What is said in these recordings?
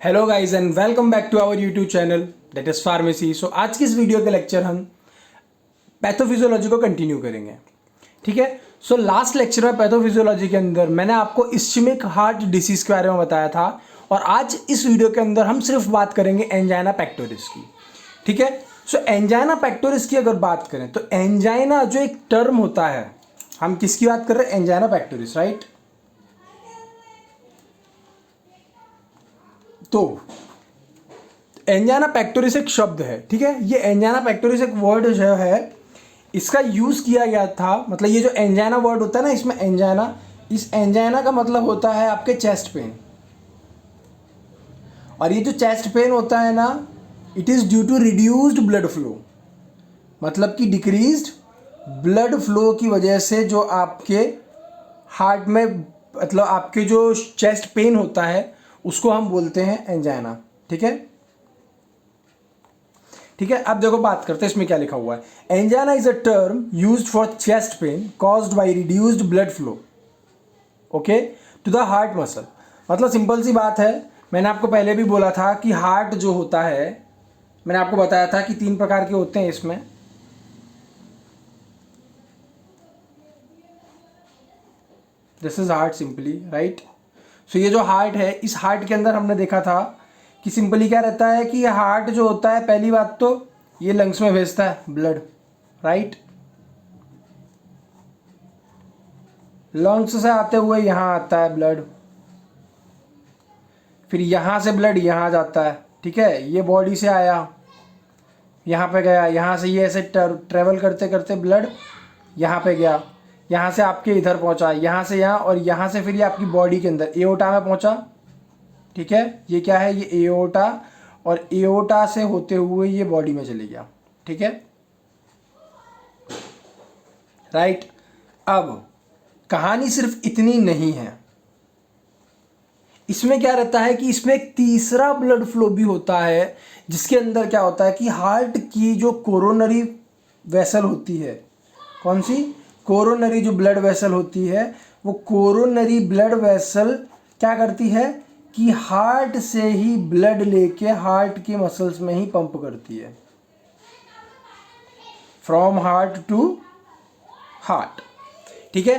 Hello guys and welcome back to our YouTube channel that is pharmacy. So आज की इस video के lecture हम पैथोफिजियोलॉजी को कंटिन्यू करेंगे। ठीक है। सो लास्ट लेक्चर में पैथोफिजियोलॉजी के अंदर मैंने आपको इस्चेमिक हार्ट डिसीज़ के बारे में बताया था और आज इस वीडियो के अंदर हम सिर्फ बात करेंगे एंजाइना पेक्टोरिस की। ठीक है। सो एंजाइना पेक्टोरिस की अगर बात करें तो एंजाइना जो एक टर्म होता है, हम किसकी बात कर रहे हैं? Angina pectoris, right. तो एंजाइना पेक्टोरिस एक शब्द है। ठीक है। ये एंजाइना पेक्टोरिस एक वर्ड जो है इसका यूज़ किया गया था, मतलब ये जो एंजाइना वर्ड होता है ना, इसमें एंजाइना, इस एंजाइना का मतलब होता है आपके चेस्ट पेन। और ये जो चेस्ट पेन होता है ना, it is due to reduced blood flow, मतलब कि डिक्रीज्ड ब्लड फ्लो की वजह से जो आपके हार्ट में, मतलब आपके जो चेस्ट पेन होता है उसको हम बोलते हैं एंजाइना। ठीक है। ठीक है। अब देखो बात करते हैं इसमें क्या लिखा हुआ है। Angina is a term used for chest pain caused by reduced blood flow okay to the heart muscle. मतलब सिंपल सी बात है, मैंने आपको पहले भी बोला था कि हार्ट जो होता है, मैंने आपको बताया था कि 3 प्रकार के होते हैं इसमें। This is heart simply, right. So ये जो हार्ट है, इस हार्ट के अंदर हमने देखा था कि सिंपली क्या रहता है कि हार्ट जो होता है, पहली बात तो ये लंग्स में भेजता है ब्लड, राइट। लंग्स से आते हुए यहाँ आता है ब्लड, फिर यहाँ से ब्लड यहाँ जाता है। ठीक है। ये बॉडी से आया, यहाँ पे गया, यहाँ से ये ऐसे ट्रेवल करते करते ब्लड यहाँ पे गया, यहाँ से आपके इधर पहुँचा, यहाँ से यहाँ, और यहाँ से फिर ये आपकी बॉडी के अंदर एओर्टा में पहुँचा। ठीक है। ये क्या है? ये एओर्टा, और एओर्टा से होते हुए ये बॉडी में चले गया। ठीक है, राइट। अब कहानी सिर्फ इतनी नहीं है, इसमें क्या रहता है कि इसमें एक तीसरा ब्लड फ्लो भी होता है, जिसके अंदर क्या होता है कि हार्ट की जो कोरोनरी वेसल होती है, कौन सी? कोरोनरी जो ब्लड वेसल होती है, वो कोरोनरी ब्लड वेसल क्या करती है कि हार्ट से ही ब्लड लेके हार्ट के मसल्स में ही पंप करती है, फ्रॉम हार्ट टू हार्ट। ठीक है।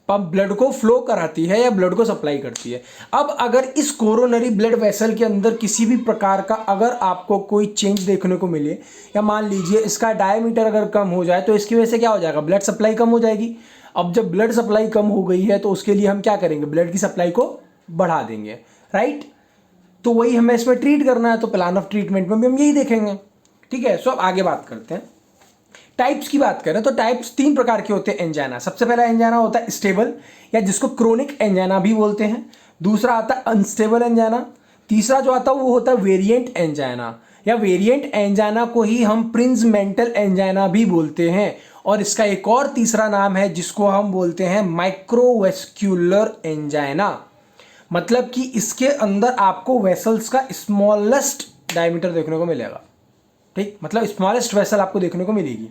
पंप ब्लड को फ्लो कराती है या ब्लड को सप्लाई करती है। अब अगर इस कोरोनरी ब्लड वेसल के अंदर किसी भी प्रकार का अगर आपको कोई चेंज देखने को मिले, या मान लीजिए इसका डायमीटर अगर कम हो जाए, तो इसकी वजह से क्या हो जाएगा? ब्लड सप्लाई कम हो जाएगी। अब जब ब्लड सप्लाई कम हो गई है तो उसके लिए हम क्या करेंगे? ब्लड की सप्लाई को बढ़ा देंगे, राइट। तो वही हमें इसमें ट्रीट करना है, तो प्लान ऑफ ट्रीटमेंट में भी हम यही देखेंगे। ठीक है। सो अब आगे बात करते हैं। टाइप्स की बात करें तो टाइप्स 3 प्रकार के होते हैं एंजाइना। सबसे पहला एंजाइना होता है स्टेबल, या जिसको क्रोनिक एंजाइना भी बोलते हैं। दूसरा आता है अनस्टेबल एंजाइना। तीसरा जो आता है वो होता है वेरिएंट एंजाइना, या वेरिएंट एंजाइना को ही हम प्रिंसमेंटल एंजाइना भी बोलते हैं। और इसका एक और तीसरा नाम है जिसको हम बोलते हैं माइक्रोवेस्क्यूलर एंजाइना, मतलब कि इसके अंदर आपको वेसल्स का स्मॉलेस्ट डायमीटर देखने को मिलेगा। ठीक, मतलब स्मॉलेस्ट वेसल आपको देखने को मिलेगी।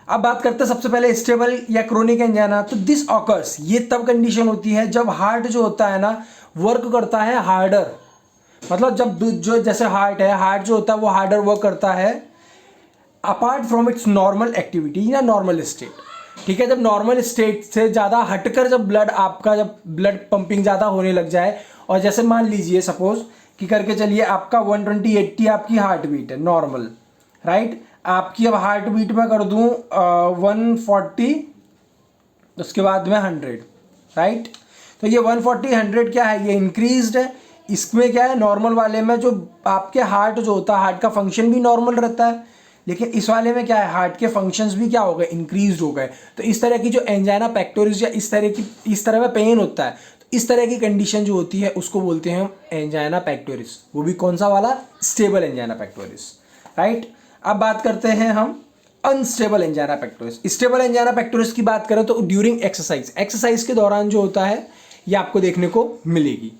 अब बात करते हैं सबसे पहले स्टेबल या क्रोनिक एंजाइना। तो दिस ऑकर्स, ये तब कंडीशन होती है जब हार्ट जो होता है ना वर्क करता है हार्डर, मतलब जब जो जैसे हार्ट है, हार्ट जो होता है वो हार्डर वर्क करता है apart from its normal activity या नॉर्मल स्टेट। ठीक है। जब नॉर्मल स्टेट से ज़्यादा हटकर जब ब्लड आपका, जब ब्लड पंपिंग ज़्यादा होने लग जाए, और जैसे मान लीजिए सपोज कि करके चलिए आपका 120/80 आपकी हार्ट बीट है नॉर्मल, राइट। आपकी अब हार्ट बीट में कर दूं 140, उसके बाद में 100, राइट। तो ये 140 100 क्या है? ये इंक्रीज्ड है। इसमें क्या है? नॉर्मल वाले में जो आपके हार्ट जो होता है, हार्ट का फंक्शन भी नॉर्मल रहता है, लेकिन इस वाले में क्या है? हार्ट के फंक्शंस भी क्या हो गए? इंक्रीज हो गए। तो इस तरह की जो एंजाइना पेक्टोरिस या इस तरह में पेन होता है, तो इस तरह की कंडीशन जो होती है उसको बोलते हैं हम एंजाइना पेक्टोरिस। वो भी कौन सा वाला? Stable angina pectoris, right. अब बात करते हैं हम unstable angina pectoris. Stable angina pectoris की बात करें तो ड्यूरिंग एक्सरसाइज के दौरान जो होता है ये आपको देखने को मिलेगी।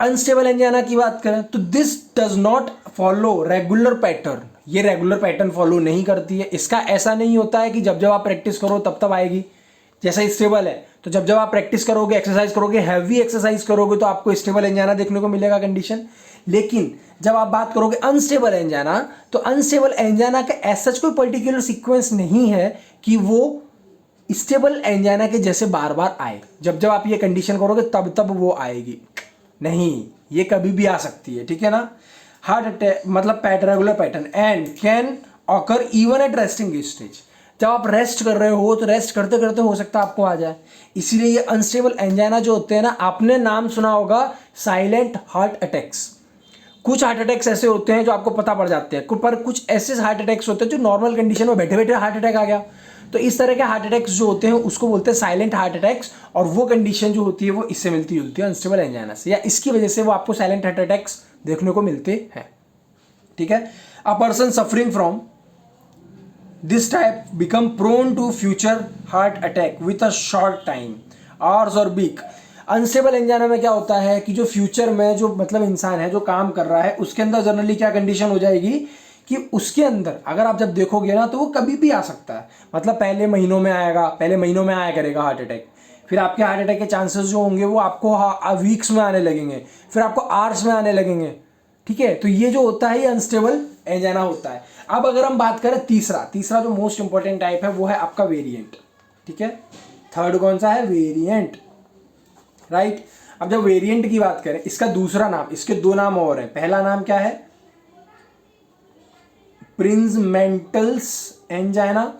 अनस्टेबल एंजाइना की बात करें तो this does not follow regular pattern, ये रेगुलर पैटर्न फॉलो नहीं करती है। इसका ऐसा नहीं होता है कि जब जब आप प्रैक्टिस करो तब तब आएगी। जैसा स्टेबल है तो जब जब आप प्रैक्टिस करोगे, एक्सरसाइज करोगे, हैवी एक्सरसाइज करोगे, तो आपको स्टेबल एंजाइना देखने को मिलेगा कंडीशन। लेकिन जब आप बात करोगे अनस्टेबल एंजाइना, तो अनस्टेबल एंजाइना का ऐसा कोई पर्टिकुलर सीक्वेंस नहीं है कि वो स्टेबल एंजाइना के जैसे बार बार आए। जब जब आप ये कंडीशन करोगे तब तब वो आएगी नहीं, ये कभी भी आ सकती है, ठीक है ना। हार्ट अटैक मतलब regular pattern and can occur even at resting stage. जब आप रेस्ट कर रहे हो तो रेस्ट करते करते हो सकता है आपको आ जाए। इसीलिए ये अनस्टेबल एंजाइना जो होते हैं ना, आपने नाम सुना होगा साइलेंट हार्ट अटैक्स। कुछ हार्ट अटैक्स ऐसे होते हैं जो आपको पता पड़ जाते हैं, पर कुछ ऐसे हार्ट अटैक्स होते हैं जो नॉर्मल कंडीशन में बैठे बैठे हार्ट अटैक आ गया। तो इस तरह के हार्ट अटैक्स जो होते हैं उसको बोलते हैं साइलेंट हार्ट अटैक्स, और वो कंडीशन जो होती है वो इससे मिलती जुलती है अनस्टेबल एंजाइना से, या इसकी वजह से वो आपको साइलेंट हार्ट अटैक्स देखने को मिलते हैं, ठीक है। A person suffering from this type become prone to future heart attack with a short time hours और वीक। अनस्टेबल एंजाइना में क्या होता है कि जो फ्यूचर में जो मतलब इंसान है जो काम कर रहा है उसके अंदर जनरली क्या कंडीशन हो जाएगी कि उसके अंदर अगर आप जब देखोगे ना तो वो कभी भी आ सकता है। मतलब पहले महीनों में आया करेगा हार्ट अटैक, फिर आपके हार्ट अटैक के चांसेस जो होंगे वो आपको वीक्स में आने लगेंगे, फिर आपको आवर्स में आने लगेंगे, ठीक है। तो ये जो होता है ये अनस्टेबल एंजाइना होता है। अब अगर हम बात करें तीसरा जो मोस्ट इंपॉर्टेंट टाइप है वो है आपका वेरिएंट, ठीक है। थर्ड कौन सा है? Variant, right. अब जब वेरिएंट की बात करें, इसका दूसरा नाम, इसके दो नाम और हैं। पहला नाम क्या है? प्रिंजमेंटल्स एंजाइना।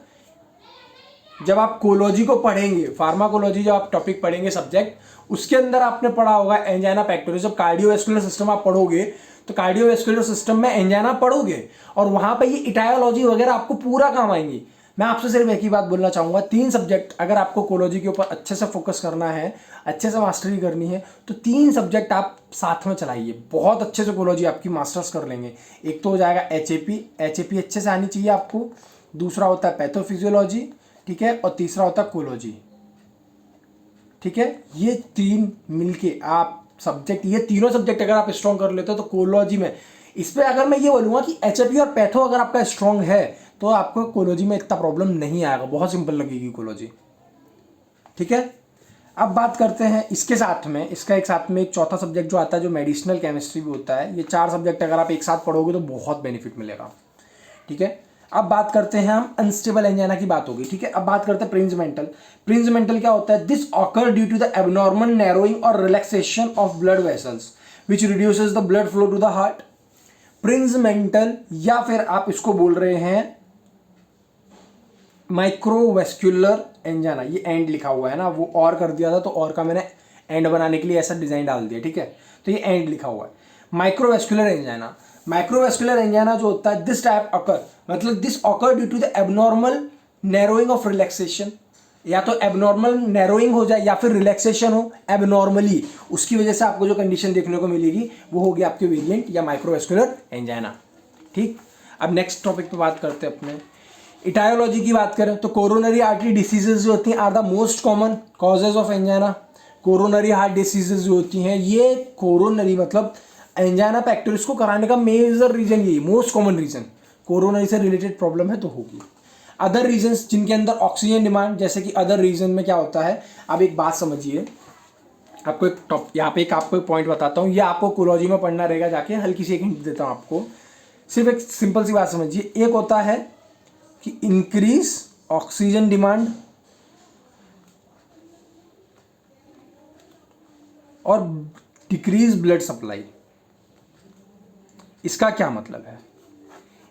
जब आप कोलॉजी को पढ़ेंगे, फार्माकोलॉजी जब आप टॉपिक पढ़ेंगे सब्जेक्ट, उसके अंदर आपने पढ़ा होगा एंजाइना पेक्टोरिस। जब कार्डियोवैस्कुलर सिस्टम आप पढ़ोगे तो कार्डियोवैस्कुलर सिस्टम में एंजाइना पढ़ोगे और वहां पे ये इटायोलॉजी वगैरह आपको पूरा काम आएंगी। मैं आपसे सिर्फ एक ही बात बोलना चाहूंगा, 3 सब्जेक्ट अगर आपको कोलॉजी के ऊपर अच्छे से फोकस करना है, अच्छे से मास्टरी करनी है, तो 3 सब्जेक्ट आप साथ में चलाइए, बहुत अच्छे से कोलॉजी आपकी मास्टर्स कर लेंगे। एक तो हो जाएगा एचएपी अच्छे से आनी चाहिए आपको, दूसरा होता है पैथोफिजियोलॉजी, ठीक है, और तीसरा होता है कोलॉजी, ठीक है। ये 3 मिलके आप सब्जेक्ट, ये तीनों सब्जेक्ट अगर आप स्ट्रॉन्ग कर लेते हो तो कोलॉजी में, इस पर अगर मैं ये बोलूँगा कि एचएपी और पैथो अगर आपका स्ट्रॉन्ग है तो आपको कोलॉजी में इतना प्रॉब्लम नहीं आएगा, बहुत सिंपल लगेगी कोलॉजी, ठीक है। अब बात करते हैं इसके साथ में, इसका एक साथ में एक चौथा सब्जेक्ट जो आता है जो मेडिसिनल केमिस्ट्री भी होता है। ये 4 सब्जेक्ट अगर आप एक साथ पढ़ोगे तो बहुत बेनिफिट मिलेगा, ठीक है। अब बात करते हैं हम अनस्टेबल एंजाइना की बात होगी, ठीक है। अब बात करते हैं प्रिंजमेंटल क्या होता है? This occur due to the abnormal narrowing और relaxation of blood vessels which reduces the blood flow to the heart. Prinzmetal, या फिर आप इसको बोल रहे हैं माइक्रोवेस्क्युलर एंजाइना। ये एंड लिखा हुआ है ना, वो और कर दिया था तो और का मैंने एंड बनाने के लिए ऐसा डिजाइन डाल दिया, ठीक है। तो ये एंड लिखा हुआ है। माइक्रोवेस्क्युलर एंजाइना जो होता है, दिस टाइप ऑकर, मतलब this occur due to the abnormal narrowing of relaxation, या तो एबनॉर्मल नैरोइंग हो जाए या फिर रिलैक्सेशन हो एबनॉर्मली, उसकी वजह से आपको जो कंडीशन देखने को मिलेगी वो होगी आपके वेरिएंट या माइक्रोवेस्क्युलर एंजाइना, ठीक। अब नेक्स्ट टॉपिक पे बात करते हैं अपने इटायोलॉजी की बात करें तो कोरोनरी आर्टरी डिसीजेज जो होती हैं are the most common causes of angina. Coronary heart diseases जो होती हैं, ये कोरोनरी मतलब एंजाइना पेक्टोरिस को कराने का मेजर रीजन, यही मोस्ट कॉमन रीजन कोरोनरी से रिलेटेड प्रॉब्लम है तो होगी। अदर रीजन्स जिनके अंदर ऑक्सीजन डिमांड, जैसे कि अदर रीजन में क्या होता है, अब एक बात समझिए, आपको एक यहाँ पे आपको एक पॉइंट बताता हूँ, ये आपको कोलॉजी में पढ़ना रहेगा जाके, हल्की सी एक हिंट देता हूँ आपको, सिर्फ एक सिंपल सी बात समझिए। एक होता है कि इंक्रीज ऑक्सीजन डिमांड और डिक्रीज ब्लड सप्लाई। इसका क्या मतलब है?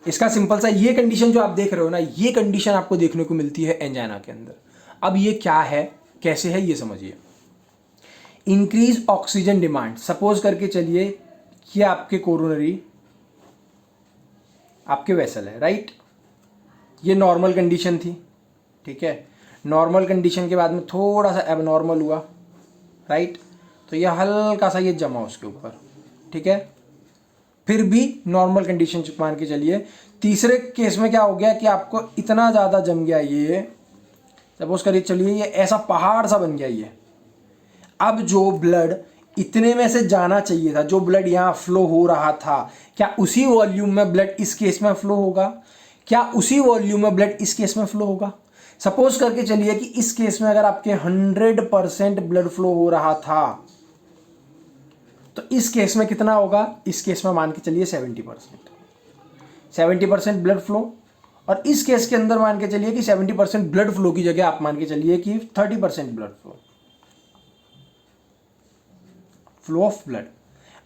इसका सिंपल सा, ये कंडीशन जो आप देख रहे हो ना, ये कंडीशन आपको देखने को मिलती है एंजाइना के अंदर। अब ये क्या है, कैसे है, ये समझिए। इंक्रीज ऑक्सीजन डिमांड, सपोज करके चलिए ये आपके कोरोनरी आपके वेसल है, राइट। ये नॉर्मल कंडीशन थी, ठीक है। नॉर्मल कंडीशन के बाद में थोड़ा सा एबनॉर्मल हुआ, राइट, तो ये हल्का सा ये जमा उसके ऊपर, ठीक है। फिर भी नॉर्मल कंडीशन मान के चलिए। तीसरे केस में क्या हो गया कि आपको इतना ज़्यादा जम गया, ये सपोज करिए चलिए ये ऐसा पहाड़ सा बन गया ये। अब जो ब्लड इतने में से जाना चाहिए था, जो ब्लड यहाँ फ्लो हो रहा था, क्या उसी वॉल्यूम में ब्लड इस केस में फ्लो होगा? क्या उसी वॉल्यूम में ब्लड इस केस में फ्लो होगा? सपोज करके चलिए कि इस केस में अगर आपके 100% ब्लड फ्लो हो रहा था तो इस केस में कितना होगा, इस केस में मान के चलिए 70% ब्लड फ्लो, और इस केस के अंदर मान के चलिए कि 70% ब्लड फ्लो की जगह आप मान के चलिए कि 30% ब्लड फ्लो ऑफ ब्लड।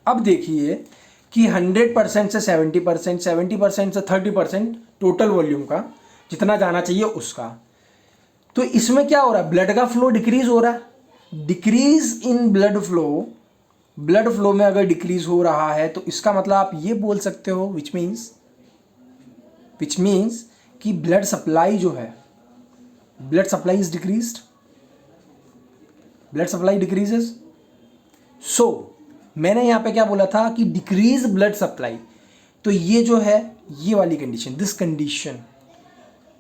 अब देखिए कि 100% से 70%, 70% से 30% टोटल वॉल्यूम का जितना जाना चाहिए उसका, तो इसमें क्या हो रहा है, ब्लड का फ्लो डिक्रीज हो रहा है। डिक्रीज इन ब्लड फ्लो में अगर डिक्रीज हो रहा है तो इसका मतलब आप ये बोल सकते हो विच मीन्स कि ब्लड सप्लाई जो है, blood supply is decreased, blood supply decreases. So मैंने यहां पे क्या बोला था कि डिक्रीज ब्लड सप्लाई, तो ये जो है ये वाली कंडीशन, दिस कंडीशन,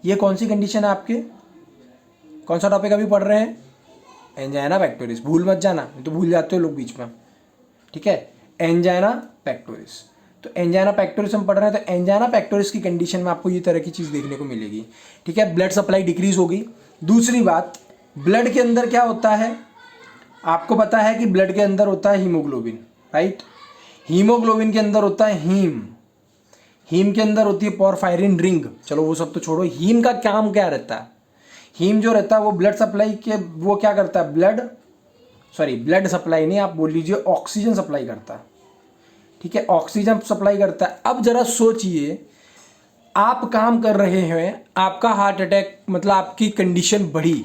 ये कौन सी कंडीशन है आपके, कौन सा टॉपिक अभी पढ़ रहे हैं, एंजाइना पेक्टोरिस, भूल मत जाना, तो भूल जाते हो लोग बीच में, ठीक है, एंजाइना पेक्टोरिस। तो एंजाइना पेक्टोरिस हम पढ़ रहे हैं, तो एंजाइना पेक्टोरिस की कंडीशन में आपको ये तरह की चीज़ देखने को मिलेगी, ठीक है, ब्लड सप्लाई डिक्रीज होगी। दूसरी बात, ब्लड के अंदर क्या होता है, आपको पता है कि ब्लड के अंदर होता है हीमोग्लोबिन, राइट, हीमोग्लोबिन के अंदर होता है हीम के अंदर होती है पोरफायरिन रिंग। चलो वो सब तो छोड़ो, हीम का काम क्या रहता है, हीम जो रहता है वो ब्लड सप्लाई के, वो क्या करता है, ब्लड सप्लाई नहीं, आप बोल लीजिए ऑक्सीजन सप्लाई करता है, ठीक है, ऑक्सीजन सप्लाई करता है। अब जरा सोचिए, आप काम कर रहे हैं, आपका हार्ट अटैक, मतलब आपकी कंडीशन बढ़ी,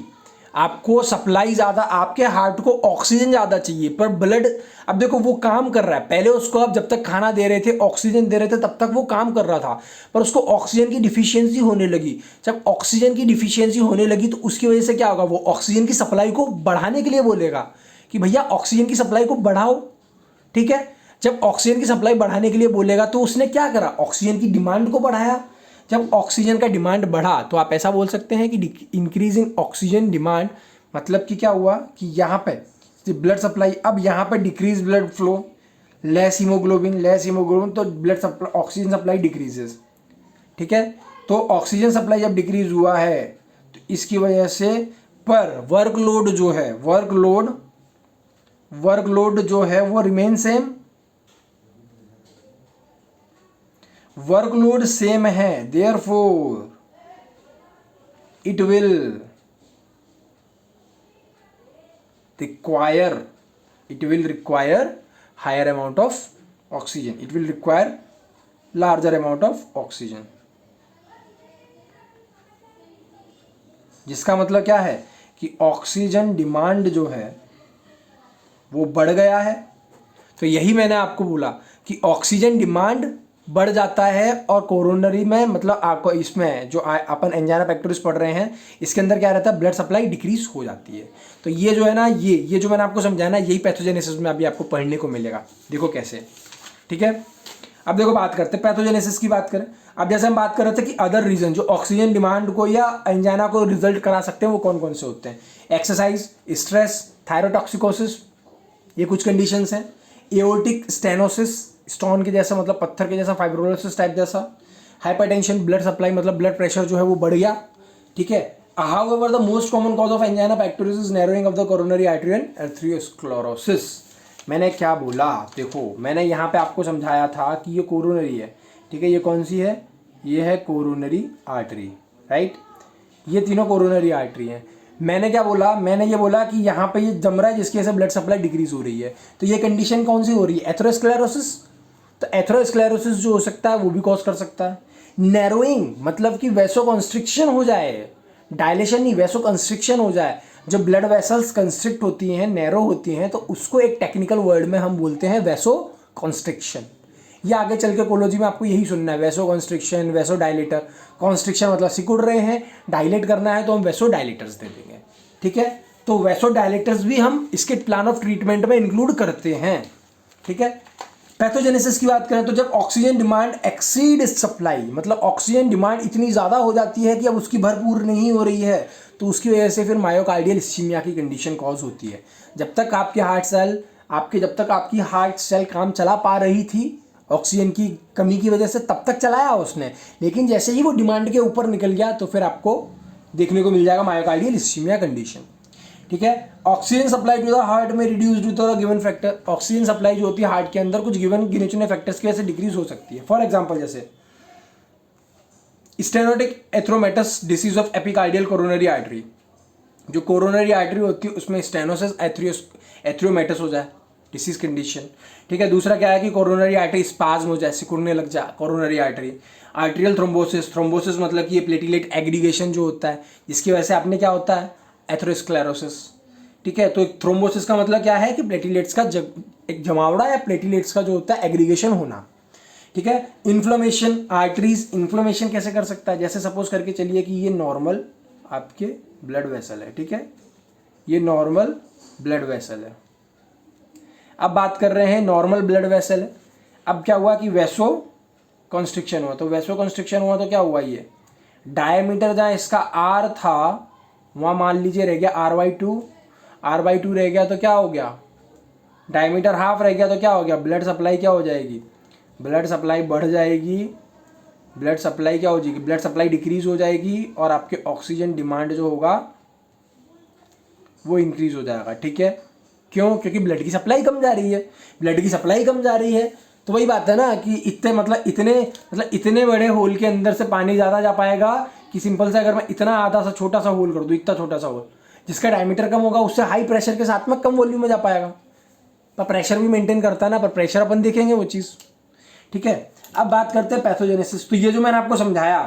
आपको सप्लाई ज़्यादा, आपके हार्ट को ऑक्सीजन ज़्यादा चाहिए, पर ब्लड, अब देखो वो काम कर रहा है, पहले उसको आप जब तक खाना दे रहे थे, ऑक्सीजन दे रहे थे, तब तक वो काम कर रहा था, पर उसको ऑक्सीजन की डिफिशियंसी होने लगी। जब ऑक्सीजन की डिफिशियंसी होने लगी तो उसकी वजह से क्या होगा, वो ऑक्सीजन की सप्लाई को बढ़ाने के लिए बोलेगा कि भैया ऑक्सीजन की सप्लाई को बढ़ाओ, ठीक है। जब ऑक्सीजन की सप्लाई बढ़ाने के लिए बोलेगा तो उसने क्या करा, ऑक्सीजन की डिमांड को बढ़ाया। जब ऑक्सीजन का डिमांड बढ़ा तो आप ऐसा बोल सकते हैं कि इंक्रीज इन ऑक्सीजन डिमांड, मतलब कि क्या हुआ कि यहाँ पे ब्लड सप्लाई, अब यहाँ पे decrease blood flow, less haemoglobin, तो blood supply, oxygen supply decreases, ठीक है। तो ऑक्सीजन सप्लाई जब डिक्रीज हुआ है तो इसकी वजह से, पर वर्कलोड जो है वो रिमेन सेम, वर्कलोड सेम है, therefore it will require higher amount of oxygen, it will require larger amount of oxygen, जिसका मतलब क्या है कि ऑक्सीजन डिमांड जो है वो बढ़ गया है। तो यही मैंने आपको बोला कि ऑक्सीजन डिमांड बढ़ जाता है, और कोरोनरी में, मतलब आपको इसमें जो अपन एंजाइना पेक्टोरिस पढ़ रहे हैं, इसके अंदर क्या रहता है, ब्लड सप्लाई डिक्रीज हो जाती है। तो ये जो है ना, ये जो मैंने आपको समझाया ना, यही पैथोजेनेसिस में अभी आपको पढ़ने को मिलेगा, देखो कैसे, ठीक है। अब देखो बात करते हैं पैथोजेनेसिस की, बात करें। अब जैसे हम बात कर रहे थे कि अदर रीजन जो ऑक्सीजन डिमांड को या एंजाइना को रिजल्ट करा सकते हैं वो कौन कौन से होते हैं, एक्सरसाइज, स्ट्रेस, थायरोटॉक्सिकोसिस, ये कुछ कंडीशंस हैं। एओर्टिक स्टेनोसिस, स्टोन के जैसा, मतलब पत्थर के जैसा, फाइब्रोसिस टाइप जैसा। हाइपरटेंशन, ब्लड सप्लाई, मतलब ब्लड प्रेशर जो है वो बढ़ गया, ठीक है। However the most common cause of angina pectoris is narrowing of the coronary artery and atherosclerosis. मैंने क्या बोला, देखो मैंने यहाँ पे आपको समझाया था कि ये कोरोनरी है, ठीक है, ये कौन सी है, ये है कोरोनरी आर्टरी, राइट, ये तीनों कोरोनरी आर्टरी हैं। मैंने क्या बोला, मैंने ये बोला कि यहाँ पे ये जम रहा है जिसकी वजह से ब्लड सप्लाई डिक्रीज हो रही है, तो ये कंडीशन कौन सी हो रही है, एथेरोस्क्लेरोसिस। तो एथेरोस्क्लेरोसिस जो हो सकता है वो भी कॉज कर सकता है। नैरोइंग, मतलब कि वैसो कंस्ट्रिक्शन हो जाए, डायलेशन नहीं, वैसो कंस्ट्रिक्शन हो जाए। जब ब्लड वेसल्स कंस्ट्रिक्ट होती हैं, नैरो होती हैं, तो उसको एक टेक्निकल वर्ड में हम बोलते हैं वैसो कंस्ट्रिक्शन। ये आगे चल के कोलॉजी में आपको यही सुनना है, vaso constriction, vaso dilator. Constriction मतलब सिकुड़ रहे हैं, डायलेट करना है तो हम वैसो डायलेटर्स दे देंगे, ठीक है। तो वैसो डायलेटर्स भी हम इसके प्लान ऑफ ट्रीटमेंट में इंक्लूड करते हैं, ठीक है। पैथोजेनेसिस की बात करें तो जब ऑक्सीजन डिमांड एक्सीड सप्लाई, मतलब ऑक्सीजन डिमांड इतनी ज़्यादा हो जाती है कि अब उसकी भरपूर नहीं हो रही है, तो उसकी वजह से फिर मायोकार्डियल इस्कीमिया की कंडीशन कॉज होती है। जब तक आपके हार्ट सेल काम चला पा रही थी ऑक्सीजन की कमी की वजह से, तब तक चलाया उसने, लेकिन जैसे ही वो डिमांड के ऊपर निकल गया तो फिर आपको देखने को मिल जाएगा मायोकार्डियल इस्कीमिया कंडीशन। ठीक है, oxygen supply to the heart में reduce to the given factor. Oxygen supply जो होती है हार्ट के अंदर कुछ गिवन गिने चुने फैक्टर्स की वजह से डिक्रीज हो सकती है। फॉर एग्जांपल जैसे stenotic atheromatous disease of epicardial coronary artery, जो कोरोनरी आर्टरी होती है उसमें स्टेनोसिस एथ्रियोमेटस हो जाए, डिसीज कंडीशन। ठीक है, दूसरा क्या है कि कोरोनरी आर्टरी स्पाज्म हो जाए, सिकुड़ने लग जाए coronary artery. Arterial thrombosis, thrombosis मतलब कि ये प्लेटिलेट एग्रीगेशन जो होता है जिसकी वजह से आपने क्या होता है एथेरोस्क्लेरोसिस। ठीक है, तो थ्रोम्बोसिस का मतलब क्या है कि प्लेटिलेट्स का एक जमावड़ा या प्लेटिलेट्स का जो होता है एग्रीगेशन होना। ठीक है, इन्फ्लेमेशन आर्टरीज, इन्फ्लेमेशन कैसे कर सकता है, जैसे सपोज करके चलिए कि ये नॉर्मल आपके ब्लड वेसल है। ठीक है, ये नॉर्मल ब्लड वेसल है। अब बात कर रहे हैं नॉर्मल ब्लड वेसल है, अब क्या हुआ कि वैसो कॉन्स्ट्रिक्शन हुआ, तो वैसो कॉन्स्ट्रिक्शन हुआ तो क्या हुआ, ये डायमीटर जहाँ इसका आर था वहाँ मान लीजिए रह गया R/2, R/2 रह गया तो क्या हो गया, डायमीटर हाफ रह गया तो क्या हो गया, ब्लड सप्लाई क्या हो जाएगी, ब्लड सप्लाई बढ़ जाएगी, ब्लड सप्लाई क्या हो जाएगी, ब्लड सप्लाई डिक्रीज हो जाएगी और आपके ऑक्सीजन डिमांड जो होगा वो इंक्रीज हो जाएगा। ठीक है, क्यों, क्योंकि ब्लड की सप्लाई कम जा रही है, ब्लड की सप्लाई कम जा रही है तो वही बात है ना कि इतने बड़े होल के अंदर से पानी ज़्यादा जा पाएगा कि सिंपल से अगर मैं इतना आधा सा छोटा सा होल कर दूँ, इतना छोटा सा होल जिसका डायमीटर कम होगा उससे हाई प्रेशर के साथ में कम वॉल्यूम में जा पाएगा, पर प्रेशर भी मेंटेन करता है ना, पर प्रेशर अपन देखेंगे वो चीज़। ठीक है, अब बात करते हैं पैथोजेनेसिस। तो ये जो मैंने आपको समझाया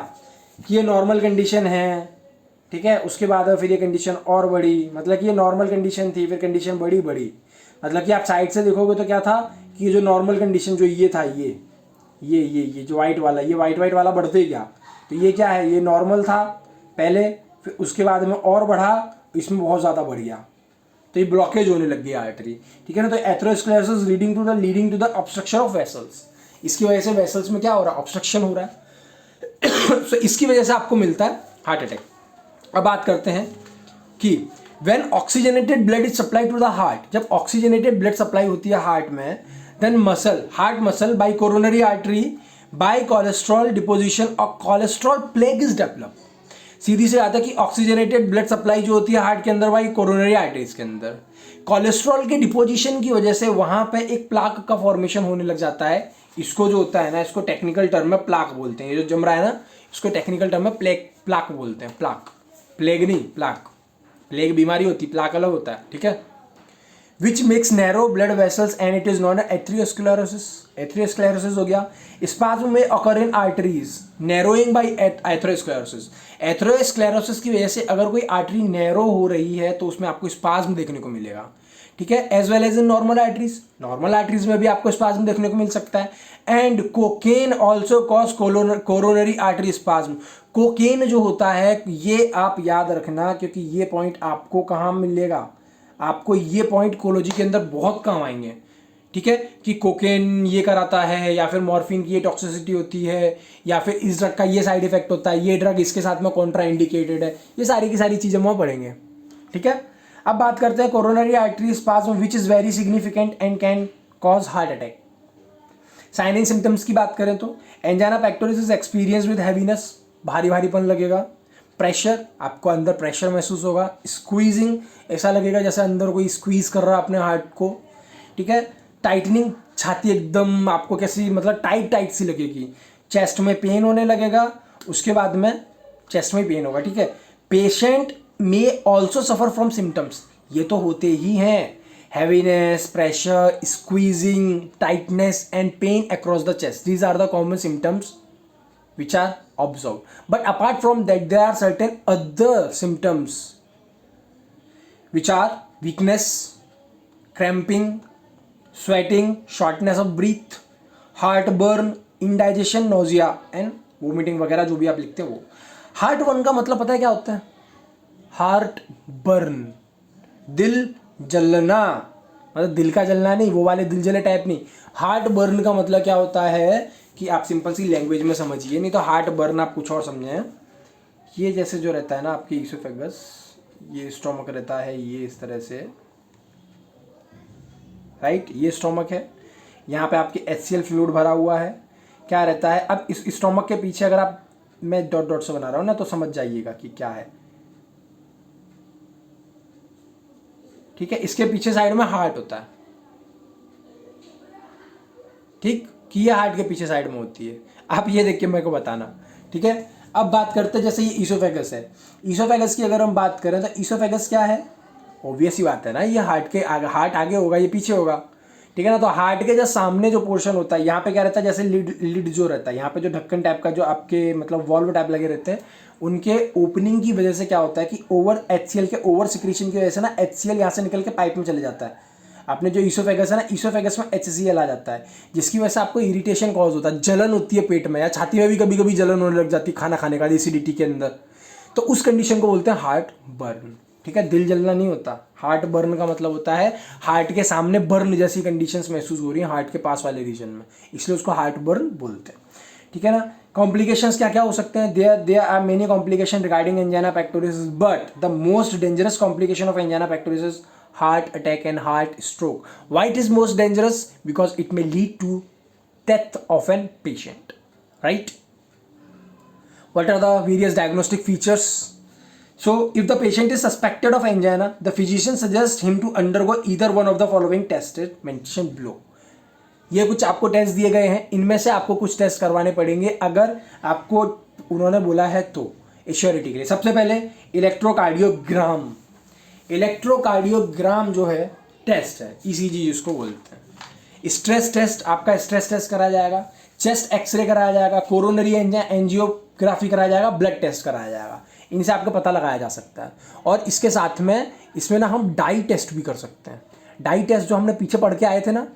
कि ये नॉर्मल कंडीशन है, ठीक है, उसके बाद फिर ये कंडीशन और बढ़ी, मतलब कि ये नॉर्मल कंडीशन थी फिर कंडीशन बढ़ी, मतलब कि आप साइड से देखोगे तो क्या था कि ये जो नॉर्मल कंडीशन जो ये था, ये जो वाइट वाला, ये वाइट वाला बढ़ते गया, तो ये क्या है, ये नॉर्मल था पहले, फिर उसके बाद में और बढ़ा, इसमें बहुत ज़्यादा बढ़ गया, तो ये ब्लॉकेज होने लग गई आर्टरी। ठीक है ना, तो atherosclerosis leading to the obstruction of vessels, इसकी वजह से वेसल्स में क्या हो रहा है, ऑब्स्ट्रक्शन हो रहा है। तो इसकी वजह से आपको मिलता है हार्ट अटैक। अब बात करते हैं कि when oxygenated blood is supply to the heart, जब ऑक्सीजनेटेड ब्लड सप्लाई होती है हार्ट में, then heart muscle by coronary artery by cholesterol deposition और कोलेस्ट्रॉल प्लेग इज डेवलप। सीधी से आता है कि ऑक्सीजनेटेड ब्लड सप्लाई जो होती है हार्ट के अंदर बाई कोरोनरी आर्टरीज के अंदर, कोलेस्ट्रॉल के डिपोजिशन की वजह से वहां पे एक प्लाक का फॉर्मेशन होने लग जाता है। इसको जो होता है ना, इसको टेक्निकल टर्म में प्लाक बोलते हैं, ये जो जम रहा है ना इसको टेक्निकल टर्म में प्लाक बोलते हैं, प्लेग नहीं, प्लेग बीमारी होती है, प्लाक अलग होता है। ठीक है, which makes narrow blood vessels and it is non atherosclerosis. Atherosclerosis हो गया, स्पाज्म में occur in arteries narrowing by atherosclerosis. Atherosclerosis की वजह से अगर कोई आर्टरी नैरो हो रही है तो उसमें आपको स्पाज्म देखने को मिलेगा। ठीक है, as well as in normal arteries में भी आपको स्पाज्म देखने को मिल सकता है। And cocaine also cause coronary artery spasm. Cocaine जो होता है ये आप याद रखना, क्योंकि ये पॉइंट आपको कहाँ मिलेगा, आपको ये पॉइंट कोलोजी के अंदर बहुत काम आएंगे। ठीक है, कि कोकेन ये कराता है या फिर मॉर्फिन की ये टॉक्सिसिटी होती है या फिर इस ड्रग का ये साइड इफेक्ट होता है, ये ड्रग इसके साथ में कॉन्ट्रा इंडिकेटेड है, ये सारी की सारी चीज़ें वहाँ पढ़ेंगे। ठीक है, अब बात करते हैं coronary artery spasm which is very significant and can cause heart attack. Sign and symptoms की बात करें तो angina pectoris is experience with heaviness, भारी भारीपन लगेगा, प्रेशर, आपको अंदर प्रेशर महसूस होगा, स्क्वीजिंग, ऐसा लगेगा जैसे अंदर कोई स्क्वीज कर रहा है अपने हार्ट को। ठीक है, टाइटनिंग, छाती एकदम आपको कैसी मतलब टाइट सी लगेगी, चेस्ट में पेन होने लगेगा, उसके बाद में चेस्ट में पेन होगा। ठीक है, पेशेंट में ऑल्सो सफर फ्रॉम सिम्टम्स, ये तो होते ही हैं, heaviness, pressure, squeezing, tightness and pain across the chest, these are the common symptoms which are observed. But apart from that, there are certain other symptoms which are weakness, cramping, sweating, shortness of breath, heartburn, indigestion, nausea and vomiting वगैरह जो भी आप लिखते हैं वो। Heart burn का मतलब पता है क्या होता है, हार्ट बर्न, दिल जलना, मतलब दिल का जलना नहीं, वो वाले दिल जले टाइप नहीं। हार्ट बर्न का मतलब क्या होता है कि आप सिंपल सी लैंग्वेज में समझिए, नहीं तो हार्ट बर्न आप कुछ और समझें। ये जैसे जो रहता है ना आपकी ईसोफेगस, ये स्टोमक रहता है, ये इस तरह से, राइट, ये स्टोमक है, यहाँ पे आपके HCl फ्लूइड भरा हुआ है, क्या रहता है। अब इस स्टोमक के पीछे अगर आप, मैं डॉट डॉट से बना रहा हूँ ना तो समझ जाइएगा कि क्या है। ठीक है, इसके पीछे साइड में हार्ट होता है, ठीक, कि ये हार्ट के पीछे साइड में होती है। आप ये देख के मेरे को बताना, ठीक है। अब बात करते हैं, जैसे ये ईसोफेगस है, ईसोफेगस की अगर हम बात करें तो ईसोफेगस क्या है, ऑब्वियस ही बात है ना, ये हार्ट के आगे, हार्ट आगे होगा, ये पीछे होगा, ठीक है ना। तो हार्ट के जो सामने जो पोर्शन होता है, यहाँ पे क्या रहता है, जैसे लिड जो रहता है, यहाँ पे जो ढक्कन टाइप का जो आपके मतलब वॉल्व टाइप लगे रहते हैं, उनके ओपनिंग की वजह से क्या होता है कि ओवर HCl के ओवर सिक्रीशन की वजह से ना HCl यहाँ से निकल के पाइप में चले जाता है। आपने जो ईसोफेगस है ना, ईसोफेगस में HCl आ जाता है, जिसकी वजह से आपको इरिटेशन कॉज होता है, जलन होती है पेट में, या छाती में भी कभी कभी जलन होने लग जाती है खाना खाने का, एसिडिटी के अंदर। तो उस कंडीशन को बोलते हैं हार्ट बर्न, ठीक है। दिल जलना नहीं होता, हार्ट बर्न का मतलब होता है हार्ट के सामने बर्न जैसी कंडीशंस महसूस हो रही है हार्ट के पास वाले रीजन में, इसलिए उसको हार्ट बर्न बोलते हैं, ठीक है ना। कॉम्प्लिकेशंस क्या क्या हो सकते हैं, there are many complication regarding angina pectoris, but the most dangerous complication of angina pectoris is heart attack and heart stroke. Why it is most dangerous? Because it may lead to death of an patient, right? What are the various diagnostic features? So if the patient is suspected of angina, the physician suggests him to undergo either one of the following tests mentioned below. ये कुछ आपको test दिए गए हैं, इनमें से आपको कुछ टेस्ट करवाने पड़ेंगे अगर आपको उन्होंने बोला है तो, एश्योरिटी के लिए। सबसे पहले इलेक्ट्रोकार्डियोग्राम, इलेक्ट्रोकार्डियोग्राम जो है टेस्ट है, ECG जिसको बोलते हैं। स्ट्रेस टेस्ट, आपका स्ट्रेस टेस्ट कराया जाएगा, चेस्ट एक्सरे कराया जाएगा, कोरोनरी एंजियोग्राफी कराया जाएगा, ब्लड टेस्ट कराया जाएगा, इनसे आपको पता लगाया जा सकता है। और इसके साथ में इसमें ना हम डाई टेस्ट भी कर सकते हैं। डाई टेस्ट जो हमने पीछे पढ़ के आए थे ना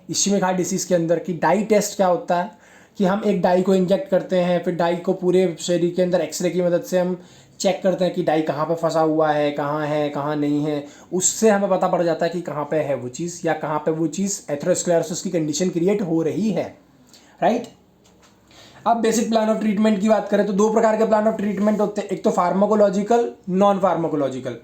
इस्कीमिक हार्ट डिसीज़ के अंदर, कि डाई टेस्ट क्या होता है कि हम एक डाई को इंजेक्ट करते हैं, फिर डाई को पूरे शरीर के अंदर एक्सरे की मदद से हम चेक करते हैं कि डाई कहाँ पे फंसा हुआ है, कहाँ नहीं है, उससे हमें पता पड़ जाता है कि कहाँ पे है वो चीज़, या कहाँ पे वो चीज़ एथेरोस्क्लेरोसिस की कंडीशन क्रिएट हो रही है, राइट। अब बेसिक प्लान ऑफ ट्रीटमेंट की बात करें तो दो प्रकार के प्लान ऑफ ट्रीटमेंट होते हैं, एक तो pharmacological, non pharmacological.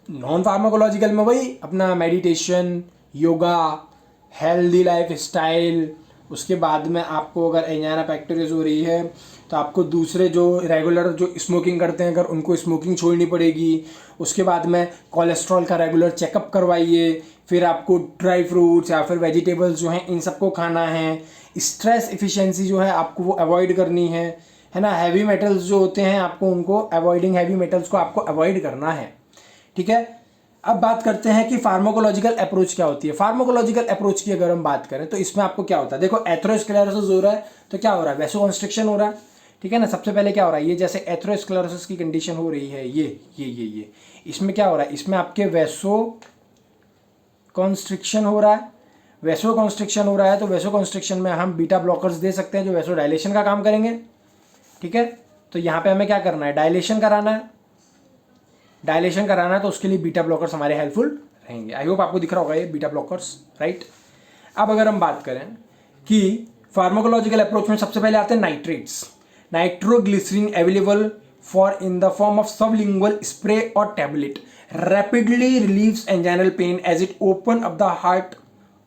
Non pharmacological में वही अपना meditation, yoga, healthy life style, उसके बाद में आपको अगर एंजाइना पेक्टोरिस हो रही है तो आपको दूसरे जो रेगुलर जो स्मोकिंग करते हैं अगर उनको स्मोकिंग छोड़नी पड़ेगी, उसके बाद में कोलेस्ट्रॉल का रेगुलर चेकअप करवाइए, फिर आपको ड्राई फ्रूट्स या फिर वेजिटेबल्स जो हैं इन सबको खाना है, स्ट्रेस एफिशिएंसी जो है आपको वो अवॉइड करनी है ना, हैवी मेटल्स जो होते हैं आपको उनको अवॉइडिंग, हैवी मेटल्स को आपको अवॉइड करना है, ठीक है। अब बात करते हैं कि फार्माकोलॉजिकल अप्रोच क्या होती है। फार्माकोलॉजिकल अप्रोच की अगर हम बात करें तो इसमें आपको क्या होता है, देखो एथेरोस्क्लेरोसिस हो रहा है तो क्या हो रहा है, वैसोकंस्ट्रिक्शन हो रहा है, ठीक है ना। सबसे पहले क्या हो रहा है, ये जैसे एथेरोस्क्लेरोसिस की कंडीशन हो रही है, ये इसमें क्या हो रहा है, इसमें आपके वैसोकंस्ट्रिक्शन हो रहा है, वैसोकंस्ट्रिक्शन हो रहा है तो वैसोकंस्ट्रिक्शन में हम बीटा ब्लॉकर्स दे सकते हैं जो वैसोडायलेशन का काम करेंगे, ठीक है। तो यहाँ पे हमें क्या करना है, डायलेशन कराना है, डायलेशन कराना है तो उसके लिए बीटा ब्लॉकर्स हमारे हेल्पफुल रहेंगे। आई होप आपको दिख रहा होगा ये बीटा ब्लॉकर्स, राइट। अब अगर हम बात करें कि फार्माकोलॉजिकल अप्रोच में सबसे पहले आते हैं nitrates, nitroglycerine available for in the form of sublingual spray और tablet rapidly relieves anginal pain as it open up the heart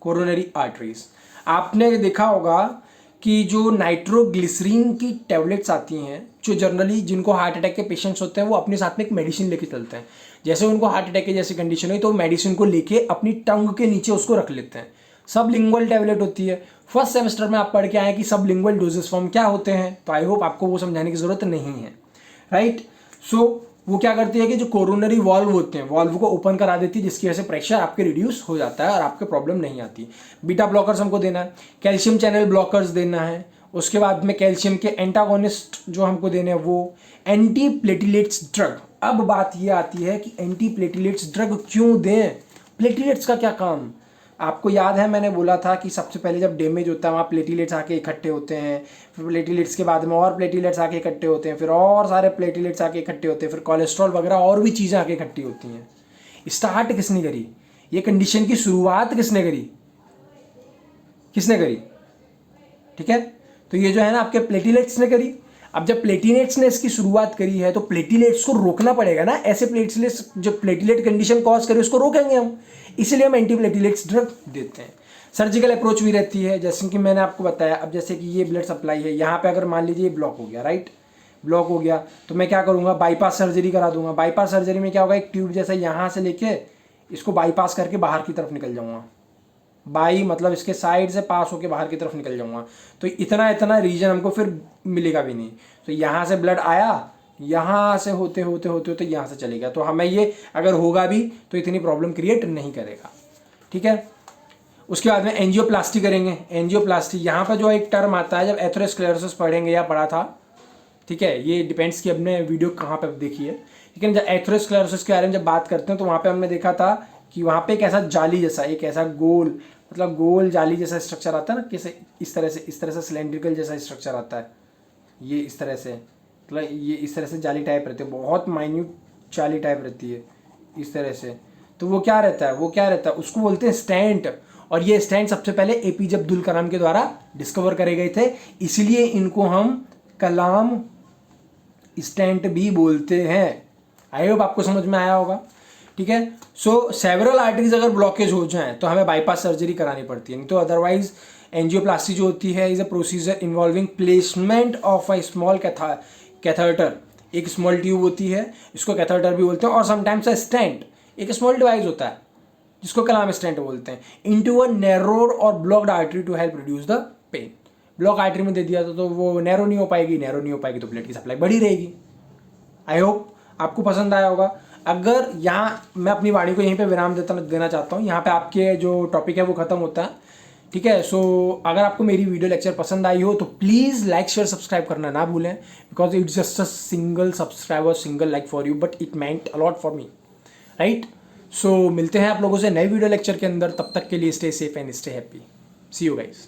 coronary arteries. आपने देखा होगा कि जो नाइट्रोग्लिसरीन की टैबलेट्स आती हैं, जो जनरली जिनको हार्ट अटैक के पेशेंट्स होते हैं वो अपने साथ में एक मेडिसिन लेके चलते हैं। जैसे उनको हार्ट अटैक की जैसी कंडीशन हुई तो मेडिसिन को लेके अपनी टंग के नीचे उसको रख लेते हैं। सब लिंगुअल टैबलेट होती है। फर्स्ट सेमेस्टर में आप पढ़ के आए कि सब लिंगुअल डोजेस फॉर्म क्या होते हैं, तो आई होप आपको वो समझाने की जरूरत नहीं है, राइट। सो वो क्या करती है कि जो कोरोनरी वॉल्व होते हैं, वॉल्व को ओपन करा देती है, जिसकी वजह से प्रेशर आपके रिड्यूस हो जाता है और आपके प्रॉब्लम नहीं आती। बीटा ब्लॉकर्स हमको देना है, कैल्शियम चैनल ब्लॉकर्स देना है, उसके बाद में कैल्शियम के एंटागोनिस्ट जो हमको देने हैं वो, एंटी प्लेटिलेट्स ड्रग। अब बात ये आती है कि एंटी प्लेटिलेट्स ड्रग क्यों दें, प्लेटिलेट्स का क्या काम। आपको याद है मैंने बोला था कि सबसे पहले जब डैमेज होता है वहाँ प्लेटिलेट्स आके इकट्ठे होते हैं, फिर प्लेटिलेट्स के बाद में और प्लेटिलेट्स आके इकट्ठे होते हैं, फिर और सारे प्लेटिलेट्स आके इकट्ठे होते हैं, फिर कोलेस्ट्रॉल वगैरह और भी चीज़ें आके इकट्ठी होती हैं। स्टार्ट किसने करी, ये कंडीशन की शुरुआत किसने करी, ठीक है। तो ये जो है ना आपके प्लेटिलेट्स ने करी। अब जब प्लेटिलेट्स ने इसकी शुरुआत करी है तो प्लेटिलेट्स को रोकना पड़ेगा ना, ऐसे प्लेटिलेट्स जो प्लेटिलेट कंडीशन कॉज करे उसको रोकेंगे हम, इसलिए हम एंटी प्लेटिलेट्स ड्रग देते हैं। सर्जिकल अप्रोच भी रहती है, जैसे कि मैंने आपको बताया। अब जैसे कि ये ब्लड सप्लाई है, यहाँ पे अगर मान लीजिए ब्लॉक हो गया, राइट, ब्लॉक हो गया तो मैं क्या करूँगा, बाईपास सर्जरी करा दूंगा। बाईपास सर्जरी में क्या होगा, एक ट्यूब जैसा यहाँ से लेके इसको बाईपास करके बाहर की तरफ निकल जाऊँगा, बाई मतलब इसके साइड से पास होके बाहर की तरफ निकल जाऊँगा, तो इतना इतना रीजन हमको फिर मिलेगा भी नहीं। तो यहाँ से ब्लड आया, यहाँ से होते होते होते होते यहाँ से चलेगा, तो हमें ये अगर होगा भी तो इतनी प्रॉब्लम क्रिएट नहीं करेगा। ठीक है, उसके बाद में एंजियोप्लास्टी करेंगे। एंजियोप्लास्टी यहाँ पर जो एक टर्म आता है, जब एथेरोस्क्लेरोसिस पढ़ेंगे या पढ़ा था, ठीक है, ये डिपेंड्स कि अपने वीडियो कहाँ पे देखी है, लेकिन जब एथेरोस्क्लेरोसिस के बारे में जब बात करते हैं तो वहाँ पे हमने देखा था कि वहाँ पे एक ऐसा जाली जैसा, एक ऐसा गोल, मतलब गोल जाली जैसा स्ट्रक्चर आता है ना, कैसे इस तरह से सिलेंड्रिकल जैसा स्ट्रक्चर आता है, ये इस तरह से, मतलब ये इस तरह से जाली टाइप रहती है, बहुत माइन्यूट जाली टाइप रहती है इस तरह से। तो वो क्या रहता है, उसको बोलते हैं स्टेंट। और ये स्टेंट सबसे पहले एपीजे अब्दुल कलाम के द्वारा डिस्कवर करे गए थे, इसलिए इनको हम कलाम स्टेंट भी बोलते हैं। आई होप आपको समझ में आया होगा। ठीक है, सो सेवरल आर्टरीज अगर ब्लॉकेज हो जाए तो हमें बाईपास सर्जरी करानी पड़ती है, नहीं तो अदरवाइज एंजियोप्लास्टी जो होती है is a procedure involving placement of a small catheter. एक स्मॉल ट्यूब होती है, इसको कैथेटर भी बोलते हैं, और समटाइम्स अ स्टेंट, एक स्मॉल डिवाइस होता है जिसको कलाम स्टेंट बोलते हैं, इनटू अ नैरोड और blocked artery to help reduce the pain. Block artery में दे दिया तो वो नैरो नहीं हो पाएगी, तो ब्लड की सप्लाई बढ़ी रहेगी। आई होप आपको पसंद आया होगा। अगर यहाँ मैं अपनी वाणी को यहीं पे विराम देना चाहता हूँ, यहाँ पे आपके जो टॉपिक है वो खत्म होता है। ठीक है, सो अगर आपको मेरी वीडियो लेक्चर पसंद आई हो तो प्लीज़ लाइक शेयर सब्सक्राइब करना ना भूलें, because it's just a single subscriber, single like for you, but it meant a lot for me, right. So मिलते हैं आप लोगों से नए वीडियो लेक्चर के अंदर, तब तक के लिए stay safe and stay happy. See you guys.